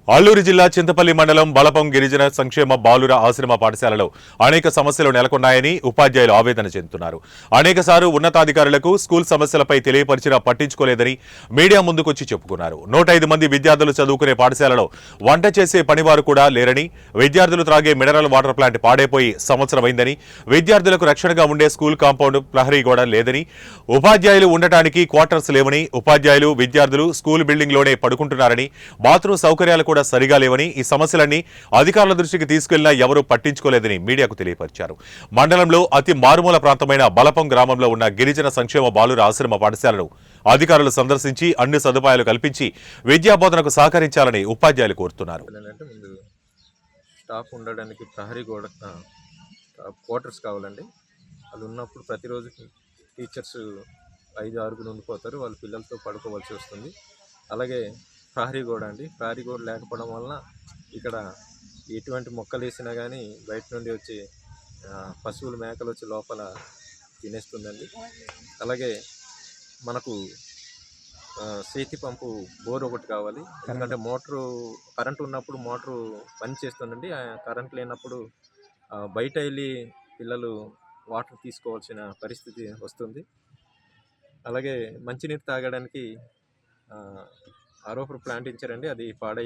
అల్లూరు జిల్లా చింతపల్లి మండలం బలపం గిరిజన సంక్షేమ బాలుర ఆశ్రమ పాఠశాలలో అనేక సమస్యలు నెలకొన్నాయని ఉపాధ్యాయులు ఆవేదన చెందుతున్నారు. అనేకసార్లు ఉన్నతాధికారులకు స్కూల్ సమస్యలపై తెలియపరిచినా పట్టించుకోలేదని మీడియా ముందుకొచ్చి చెప్పుకున్నారు. 105 మంది విద్యార్థులు చదువుకునే పాఠశాలలో వంట చేసే పనివారు కూడా లేరని, విద్యార్థులు త్రాగే మినరల్ వాటర్ ప్లాంట్ పాడైపోయి సంవత్సరమైందని, విద్యార్థులకు రక్షణగా ఉండే స్కూల్ కాంపౌండ్ ప్రహరీ గోడ లేదని, ఉపాధ్యాయులు ఉండటానికి క్వార్టర్స్ లేవని, ఉపాధ్యాయులు విద్యార్థులు స్కూల్ బిల్డింగ్లోనే పడుకుంటున్నారని, బాత్రూమ్ సౌకర్యాలు కూడా సరిగా లేవని, ఈ సమస్యలన్నీ అధికారుల దృష్టికి తీసుకెళ్లినా ఎవరూ పట్టించుకోలేదని మీడియాకు తెలియపరిచారు. మండలంలో అతి మారుమూల ప్రాంతమైన బలపం గ్రామంలో ఉన్న గిరిజన సంక్షేమ బాలుర ఆశ్రమ పాఠశాలను అధికారులు సందర్శించి అన్ని సదుపాయాలు కల్పించి విద్యాబోధనకు సహకరించాలని ఉపాధ్యాయులు కోరుతున్నారు. స్టాఫ్ ఉండడానికి ప్రహరీ గోడ క్వార్టర్స్ కావాలండి. అది ఉన్నప్పుడు ప్రతిరోజు టీచర్స్ 5-6 ఉండిపోతారు. వాళ్ళ పిల్లలతో పడుకోవాల్సి వస్తుంది. అలాగే ప్రహరీ గోడ అండి, ప్రహరీ గోడ లేకపోవడం వలన ఇక్కడ ఎటువంటి మొక్కలు వేసినా కానీ బయట నుండి వచ్చి పశువులు మేకలు వచ్చి లోపల తినేస్తుందండి. అలాగే మనకు చేతి పంపు బోర్ ఒకటి కావాలి. ఎందుకంటే మోటారు కరెంటు ఉన్నప్పుడు మోటారు పని చేస్తుందండి. కరెంట్ లేనప్పుడు బయట వెళ్ళి పిల్లలు వాటర్ తీసుకోవాల్సిన పరిస్థితి వస్తుంది. అలాగే మంచినీరు తాగడానికి ఆరోపణ ప్లాంట్ ఇచ్చారండి, అది పాడైపోయింది.